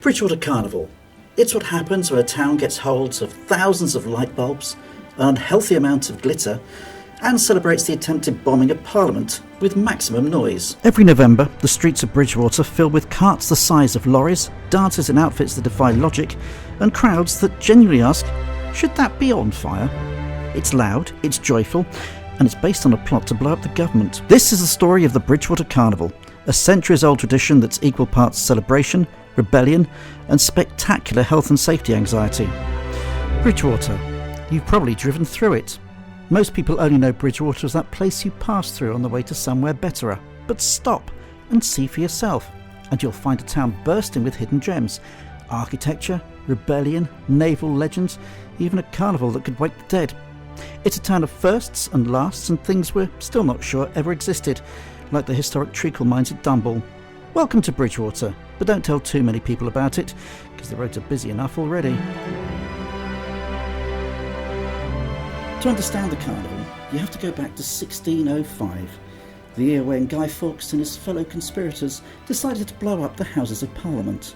Bridgewater Carnival. It's what happens when a town gets hold of thousands of light bulbs, an unhealthy amount of glitter, and celebrates the attempted bombing of Parliament with maximum noise. Every November, the streets of Bridgewater fill with carts the size of lorries, dancers in outfits that defy logic, and crowds that genuinely ask, should that be on fire? It's loud, it's joyful, and it's based on a plot to blow up the government. This is the story of the Bridgewater Carnival, a centuries-old tradition that's equal parts celebration, rebellion, and spectacular health and safety anxiety. Bridgewater. You've probably driven through it. Most people only know Bridgewater as that place you pass through on the way to somewhere betterer. But stop and see for yourself, and you'll find a town bursting with hidden gems. Architecture, rebellion, naval legends, even a carnival that could wake the dead. It's a town of firsts and lasts and things we're still not sure ever existed, like the historic treacle mines at Dumble. Welcome to Bridgewater, but don't tell too many people about it, because the roads are busy enough already. To understand the carnival, you have to go back to 1605, the year when Guy Fawkes and his fellow conspirators decided to blow up the Houses of Parliament.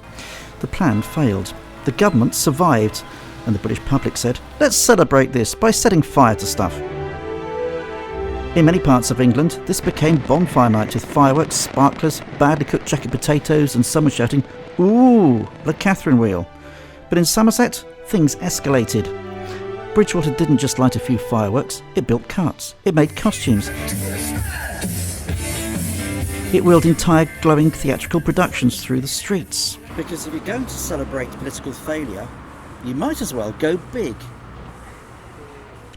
The plan failed. The government survived, and the British public said, let's celebrate this by setting fire to stuff. In many parts of England, this became bonfire night with fireworks, sparklers, badly cooked jacket potatoes, and someone shouting, ooh, the Catherine wheel. But in Somerset, things escalated. Bridgewater didn't just light a few fireworks, it built carts, it made costumes. It wheeled entire glowing theatrical productions through the streets. Because if you're going to celebrate political failure, you might as well go big.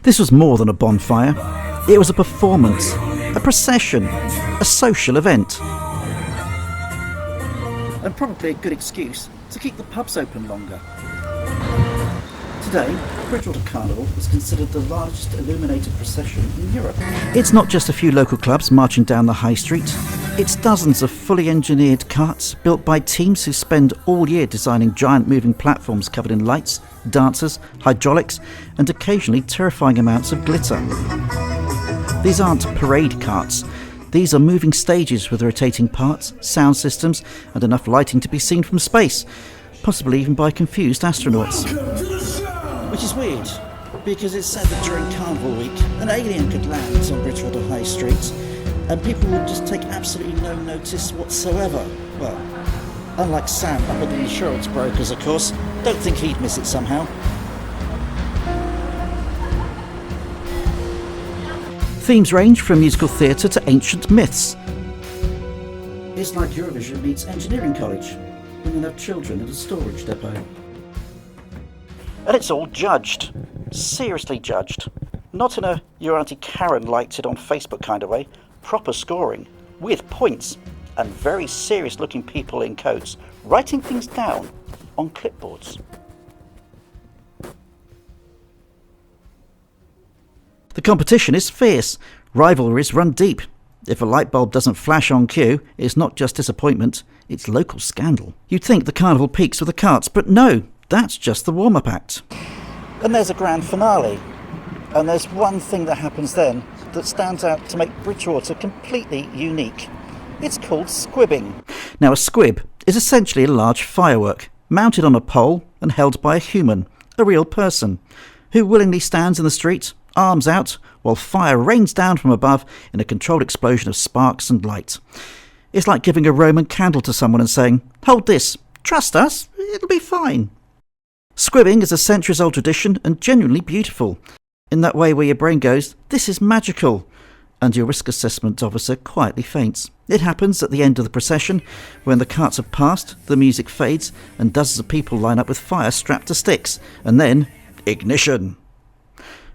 This was more than a bonfire. It was a performance, a procession, a social event. And probably a good excuse to keep the pubs open longer. Today, Bridgewater Carnival is considered the largest illuminated procession in Europe. It's not just a few local clubs marching down the high street. It's dozens of fully engineered carts built by teams who spend all year designing giant moving platforms covered in lights, dancers, hydraulics, and occasionally terrifying amounts of glitter. These aren't parade carts. These are moving stages with rotating parts, sound systems, and enough lighting to be seen from space, possibly even by confused astronauts. Which is weird, because it's said that during Carnival Week, an alien could land on Bridgewater High Street, and people would just take absolutely no notice whatsoever. Well, unlike Sam up at the insurance brokers, of course. Don't think he'd miss it somehow. Themes range from musical theatre to ancient myths. It's like Eurovision meets engineering college, when you have children at a storage depot. And it's all judged. Seriously judged. Not in a your Auntie Karen liked it on Facebook kind of way. Proper scoring, with points, and very serious looking people in coats, writing things down on clipboards. The competition is fierce. Rivalries run deep. If a light bulb doesn't flash on cue, it's not just disappointment, it's local scandal. You'd think the carnival peaks with the carts, but no, that's just the warm-up act. And there's a grand finale. And there's one thing that happens then that stands out to make Bridgewater completely unique. It's called squibbing. Now, a squib is essentially a large firework, mounted on a pole and held by a human, a real person, who willingly stands in the street, arms out, while fire rains down from above in a controlled explosion of sparks and light. It's like giving a Roman candle to someone and saying, hold this, trust us, it'll be fine. Squibbing is a centuries-old tradition and genuinely beautiful, in that way where your brain goes, this is magical, and your risk assessment officer quietly faints. It happens at the end of the procession, when the carts have passed, the music fades, and dozens of people line up with fire strapped to sticks, and then, ignition.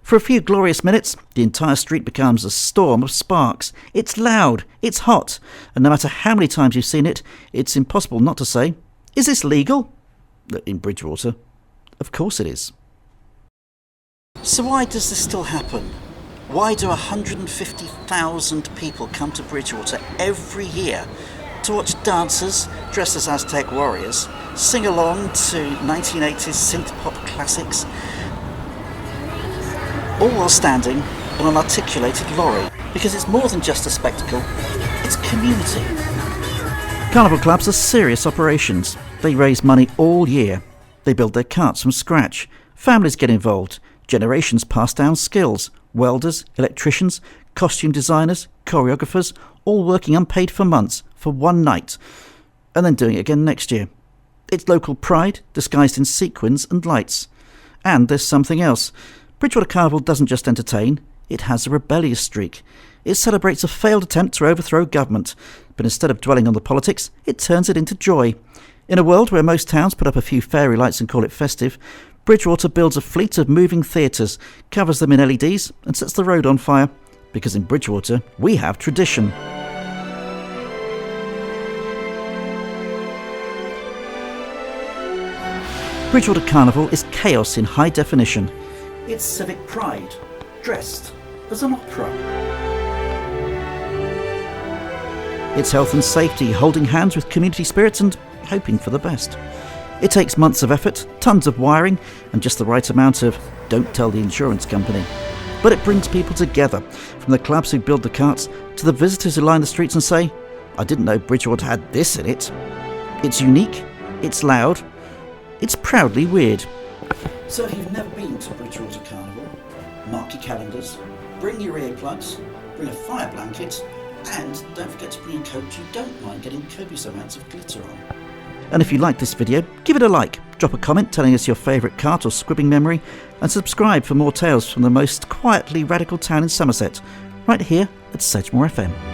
For a few glorious minutes, the entire street becomes a storm of sparks. It's loud, it's hot, and no matter how many times you've seen it, it's impossible not to say, is this legal? In Bridgewater, of course it is. So why does this still happen? Why do 150,000 people come to Bridgewater every year to watch dancers dressed as Aztec warriors sing along to 1980s synth-pop classics, all while standing on an articulated lorry? Because it's more than just a spectacle, it's community. Carnival clubs are serious operations. They raise money all year. They build their carts from scratch. Families get involved. Generations pass down skills. Welders, electricians, costume designers, choreographers, all working unpaid for months for one night, and then doing it again next year. It's local pride disguised in sequins and lights. And there's something else. Bridgewater Carnival doesn't just entertain, it has a rebellious streak. It celebrates a failed attempt to overthrow government, but instead of dwelling on the politics, it turns it into joy. In a world where most towns put up a few fairy lights and call it festive, Bridgewater builds a fleet of moving theatres, covers them in LEDs, and sets the road on fire. Because in Bridgewater, we have tradition. Bridgewater Carnival is chaos in high definition. It's civic pride, dressed as an opera. It's health and safety, holding hands with community spirits and hoping for the best. It takes months of effort, tons of wiring, and just the right amount of don't tell the insurance company. But it brings people together, from the clubs who build the carts to the visitors who line the streets and say, I didn't know Bridgewater had this in it. It's unique, it's loud, it's proudly weird. So if you've never been to Bridgewater Carnival, mark your calendars, bring your earplugs, bring a fire blanket, and don't forget to bring a coat you don't mind getting copious amounts of glitter on. And if you like this video, give it a like, drop a comment telling us your favourite cart or squibbing memory, and subscribe for more tales from the most quietly radical town in Somerset, right here at Sedgemoor FM.